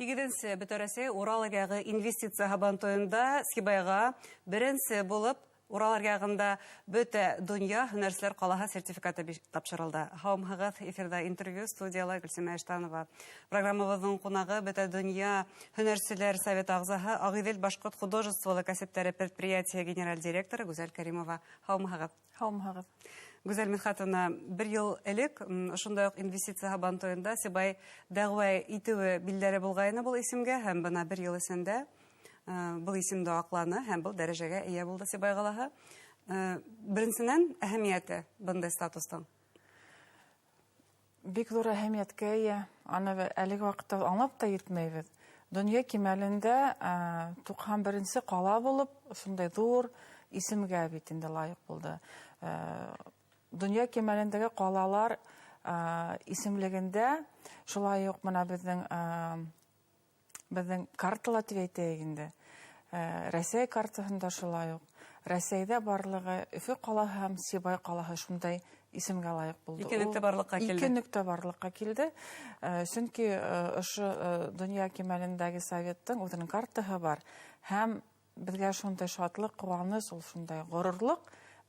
Игеденсе бөтөрәсе Урал ягы инвестиция хабантойында Сибайга беренсе булып Урал ягында бөтә дөнья һөнәрчеләр калаһы сертификаты тапшырылды. Хавымһыгыз эфирда интервью студияла Гөлсем Әштанова. Программабызның кунагы бөтә дөнья һөнәрчеләр советы агзаһы Агыйдел башкорт художестволы кәсепләре предприятие генераль директоры Гүзәл Кәримова. Хавымһыгыз. Хавымһыгыз. Гүзәл Мидхатовна, bir ел элек ошондай ук инвестиция хабантойында Сибай дәгъва итүе билдәре булгайны бул исемгә һәм бына bir ел эсендә бұл исемді акланы һәм бұл дәрәҗәгә ия булды Сибай калаһы. Беренчедән әһәмияте бындай статустың. Бик зур әһәмияткә ия. Аны әлеге вакытта аңлап та йетмәйбез. Дөнья кимәлендә 91-нче кала булып, шундай зур исемгә бит инде лаек булды. Дөнья кимәлендәге калалар исемлегендә шулай ук менә безнең карталар әйтәйек инде. Россия картасында шулай ук. Россиядә барлыгы Өфе калаһы һәм Сибай калаһы шундай исемгә лаек булды. Ике нөктә барлыкка килде. Ике нөктә барлыкка килде. Чөнки ошо дөнья кимәлендәге советтың үзенең картаһы бар. Һәм безгә шундай шатлык, куаныч, ул шундай горурлык.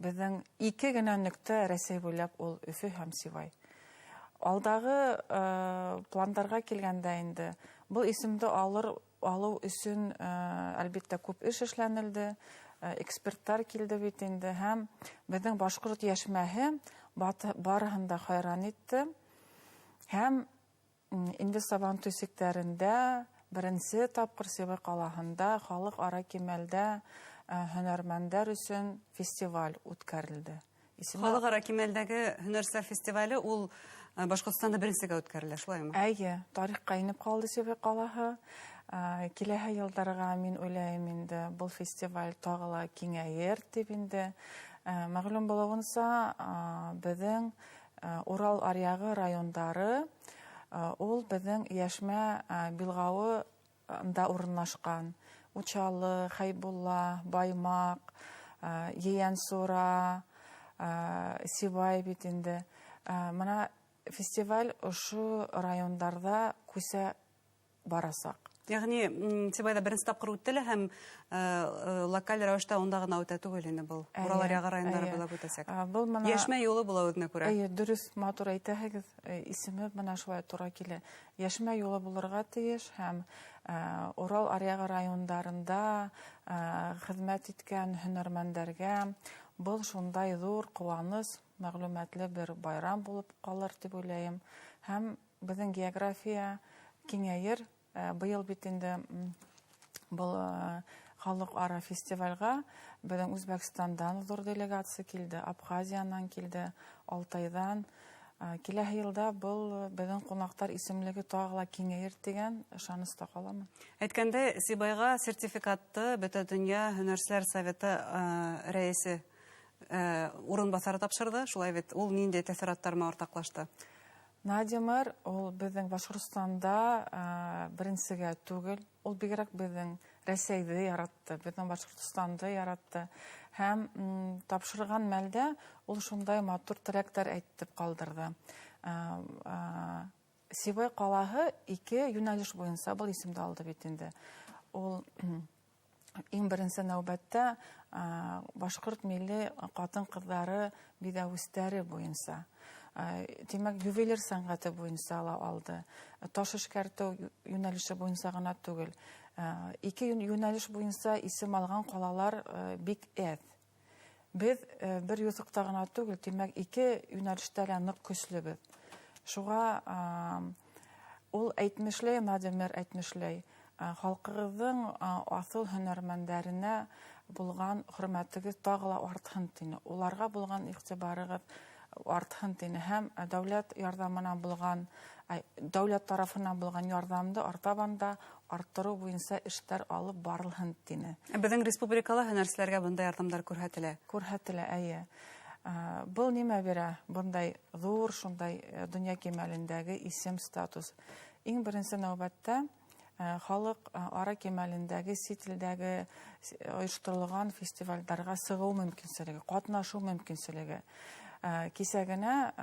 Безнең ике генә нөктә Россия буйлап ул Өфе һәм Сибай. Алдагы пландарга килгәндә инде бұл исемді алу өчен әлбәттә күп эш эшләнелде, эксперттар килде бит инде һәм безнең башкорт яшьмәһе барыһын да хайран итте. Һәм инде Сабантуй сектәрендә беренче тапкыр Сибай калаһында халыкара кимәлдә һөнәрмәннәр өчен фестиваль үткәрелде. Халыкара кимәлдәге һөнәрчеләр фестивале ул Башкортстанда беренчегә үткәрелә, шулаймы? Әйе, тарихка инеп калды Сибай калаһы. Киләһе елларга мин уйлыйм инде бу фестиваль тагыла киңәер дип инде. Мәгълүм булуынча, безнең Урал аръягы райондары ул безнең яшьмә билгавында урынлашкан. Учалы, Хайбулла, Баймак, Еянсура, Сибай бит инде. Менә фестиваль ошо райондарда күсә барасак. Ягъни Сибайда беренче тапкыр үтте һәм локаль рәвештә онда гына үтә түгел инде бул. Урал аръягы райондары булып үтәсәк. Яшьмә юлы була үзенә күрә. Әйе, дөрес, матур әйтәһегез, исеме менә шулай туры килә. Яшьмә юлы булырга тиеш һәм Урал аръягы райондарында хезмәт иткән һөнәрмәндәргә бул шундай зур куаныч, мәгълүматлы бер байрам булып калыр дип уйлыйм. Һәм безнең география киңәер. Быел бит инде бул халыкара фестивальгә безнең Үзбәкстандан зур делегация килде, Абхазиянан килде, Алтайдан. Киләһе елда бул безнең кунактар исемлеге тагыла киңәер дигән ышаныста каламын. Әйткәндә, Сибайга сертификатты бөтә дөнья һөнәрчеләр советы рәисе урынбасары тапшырды. Шулай бит ул нинди тәэсираттарга ортаклашты? Надимир, ул безнең Башкортстанда беренчегә түгел, ул бигрәк безнең Россиядә яратты, безнең Башкортстанда яратты. Һәм тапшырган мәлдә ул шундай матур теләктәр әйтеп калдырды. Сибай калаһы ике юнәлеш буенча бул исемде алды бит инде. Ул иң беренче нәүбәттә башкорт милли катын-кызлары бидәүстәре буенча. Демәк, ювелир сәнгате буенча алды. Таш эшкәртү юнәлеше буенча гына түгел. Ике юнәлеш буенча исем алган калалар бик әз. Без бер юсыкта гына түгел, демәк, ике юнәлештә нык көчлебез. Шуга ул әйтмешләй, Надимир әйтмешләй, халкыгызның асыл һөнәрмәннәренә булган хөрмәтегез тагыла артһын дине. Уларга булган игътибарыгыз артһын дине һәм дәүләт ярдәменнән булган, дәүләт тарафыннан булган ярдәмне артабанда арттыру буенча эшләр алып барылһын дине. Безнең республикала һөнәрчеләргә бундай ярдәмнәр күрһәтелә. Күрһәтелә, әйе. Бул нимә бирә? Бундай зур шундай дөнья кимәлендәге исем статус. Иң беренче нәүбәттә халык ара кимәлендәге сителдәге оештырылган фестивальләргә сыгу мөмкинлеге, катнашу мөмкинлеге. Кисәгенә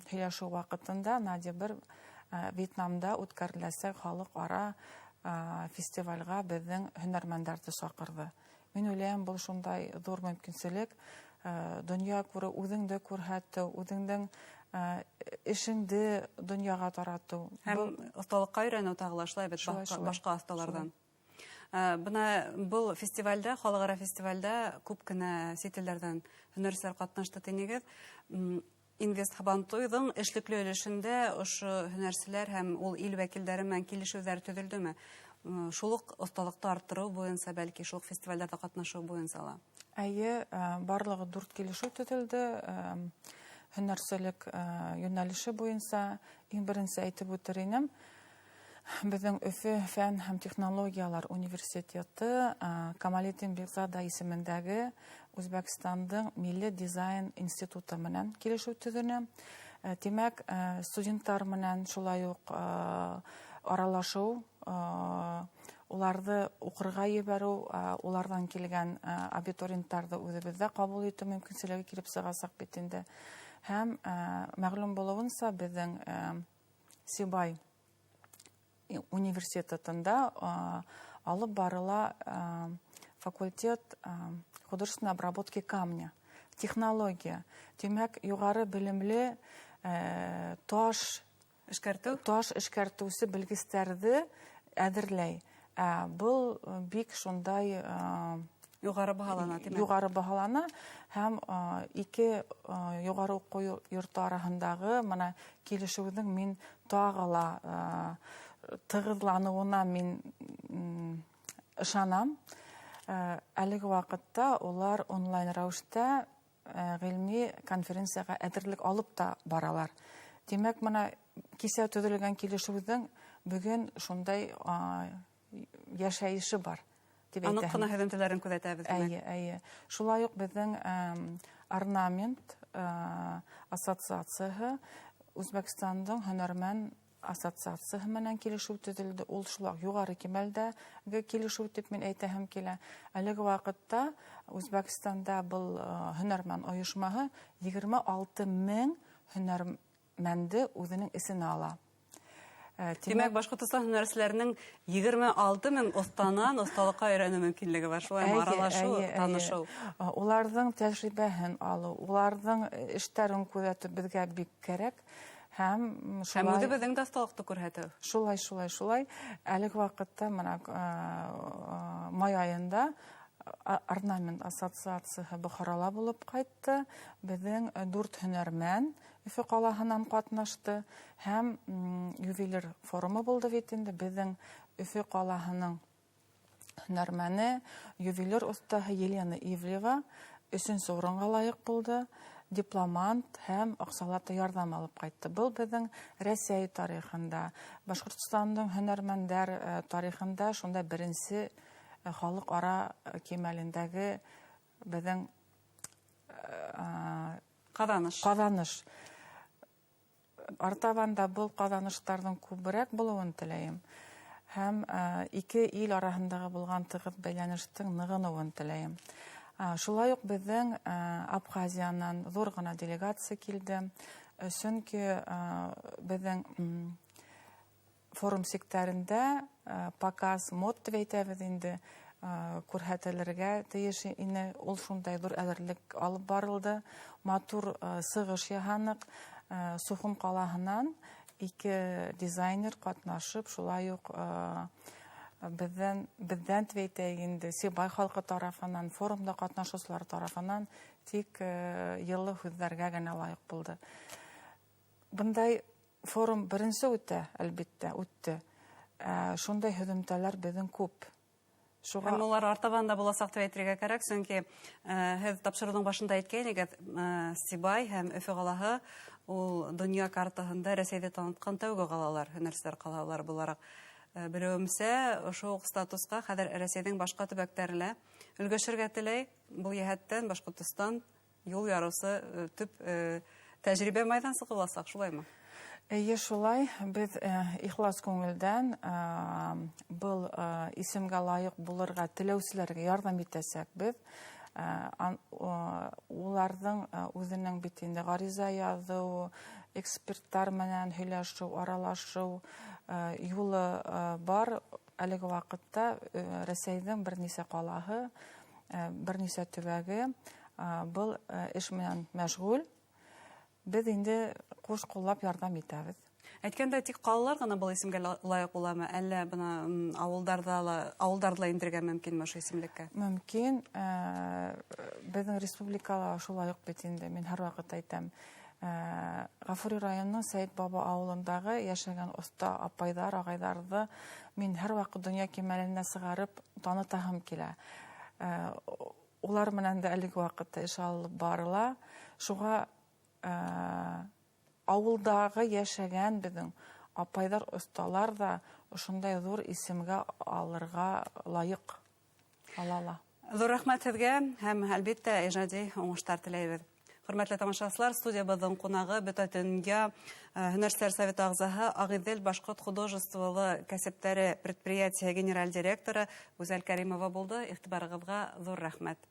һөйләшү вакытында Надя бер Вьетнамда үткәреләсәк халыкара фестивальгә безнең һөнәрмәннәрне чакырды. Мин уйлыйм, бу шундай зур мөмкинчелек, дөнья күрү, үзеңне күрһәтү, үзеңнең эшеңне дөньяга тарату. Һәм осталыкка өйрәнү тагылашлай бит башка осталардан. Бына был фестивальдә, халыкара фестивальдә күп кенә сителләрдән һөнәрчеләр катнашты тинегез. Инвест Һабантуйның эшлекле өлешендә ошо һөнәрчеләр һәм ул ил вәкилләре белән килешүләр төзелдеме? Шулык осталыкты арттыру буенча, бәлки шул фестивальдә катнашу буенча ла. Әйе, барлыгы 4 килешү төзелде. Һөнәрчелек юнәлеше буенча иң беренче әйтеп үтер инем. Безнең Өфе фән һәм технологиялар университеты Камалетдин Бекзада исемендәге Үзбәкстанның Милли дизайн институты менән килешү төзенә. Димәк, студентлар менән шулай ук аралашу, уларны укырга ебәрү, улардан килгән абитуриентларны үзебездә кабул итү мөмкинчелеге килеп чыгасак бит инде. Һәм мәгълүм булуынча безнең Сибай университетында алып барыла факультет художественной обработки камня, технология. Димәк, югары белемле таш эшкәртүче белгечләрне әзерләй. Бу бик шундай Югары баһалана, димәк. Югары баһалана һәм ике югары уку йорты арасындагы моны килешүнең мин тагыла тыгызлануына мин ышанам. Әлеге вакытта улар онлайн рәвештә гыйльми конференциягә әзерлек алып та баралар. Димәк, моны кисә төзелгән килешүнең бүген шундай яшәеше бар. Анык кына һөҙөмтәләрен күзәтәбез. Әйе. Шулай ук безнең орнамент ассоциацияһы Үзбәкстанның һөнәрмән ассоциацияһы менән килешү төзелде. Ул шулай югары кимәлдәге килешү дип мин әйтәһем килә. Әлеге вакытта Үзбәкстанда был һөнәрмән оешмаһы 26,000 һөнәрмәнде үзенең исенә ала. Димәк, Башкортстан һөнәрчеләренең 26,000 останан осталыкка өйрәнү мөмкинлеге бар. Шулай аралашу, танышу. Уларның тәҗрибәһен алу, уларның эшләрен күзәтү безгә бик кирәк. Һәм үзебезнең дә осталыкты күрһәтү. Шулай. Әлеге вакытта менә май айында орнамент ассоциацияһы Бохарала булып кайтты. Безнең 4 һөнәрмән Өфе калаһыннан катнашты һәм ювелир форумы булды бит инде. Безнең Өфе калаһының һөнәрмәне, ювелир остаһы Елена Ивлева 3нче урынга лаек булды. Дипломант һәм акчалата ярдәм алып кайтты. Был безнең Россия тарихында, Башкортстанның һөнәрмәннәр тарихында шунда беренче халыкара кимәлендәге безнең казаныш. Артабанда был казаныштарның күбрәк булуын теләйм. Һәм ике ил арасындагы булган тыгыз бәйләнештең ныгынуын теләйм. Шулай ук безнең Абхазияннан зур гына делегация килде. Чөнки безнең форум секторында показ мод дип әйтәбез инде, күрһәтелергә тиеш ине. Ул шундай зур әзерлек алып барылды. Матур сыгыш яһанык. Сухум калаһыннан 2 дизайнер катнашып, шулай ук бездән твейтәгенде Сибай халкы тарафынан, форумда катнашучылар тарафынан тик йылы хүзләргә генә лаек булды. Бундай форум беренче үтә, әлбәттә, үтте. Шундай һөҗүмтәләр безнең күп. Һәм улар артабанда буласак дип әйтергә кирәк, чөнки һез тапшыруның башында әйткәнегез, Сибай һәм Өфе калаһы ул дөнья картаһында Рәсәйдә таныткан тәүге калалар, һөнәрчеләр калалары буларак. Белүемсә, ошо статуска хәзер Рәсәйнең башка төбәкләрендә өлгәшергә теләй. Бу яһәттән Башкортстан юл ярысы төп тәҗрибә майданчыгы буласак, шулаймы? Әйе, шулай. Без ихлас күңелдән был исемгә лаек булырга теләүчеләргә ярдәм итәсәк, без уларның үзенең бит инде гариза язу, эксперттар менән һөйләшү, аралашу юлы бар. Әлеге вакытта Рәсәйнең бернисә калаһы, бернисә төбәге был эш менән мәшгуль. Без инде куш куллап ярдәм итәбез. Әйткәндә, тик калалар гына был исемгә лайык буламы? Әллә бына авылдарда индергән мөмкинме шул исемлеккә? Мөмкин. Безнең республикала шулай ук бит инде. Мин һәрвакыт әйтәм. Гафури районының Сәйд Баба авылындагы яшәгән оста апайдар, агайдарны мин һәрвакыт дөнья кимәленә сыгарып танытаһым килә. Улар менән дә әлеге вакытта эш алып барыла. Шуга авылдагы яшәгән безнең апайдар, осталар да шундай зур исемгә алырга лаек алала. Зур рәхмәт сезгә һәм әлбәттә иҗади уңышлар теләйбез. Хөрмәтле тамашачылар, студиябызның кунагы Бөтендөнья һөнәрсәр советы әгъзаһы Агыйдел башкорт художестволы кәсептәре предприятие генераль директоры Гүзәл Кәримова булды. Игътибарыгызга зур рәхмәт.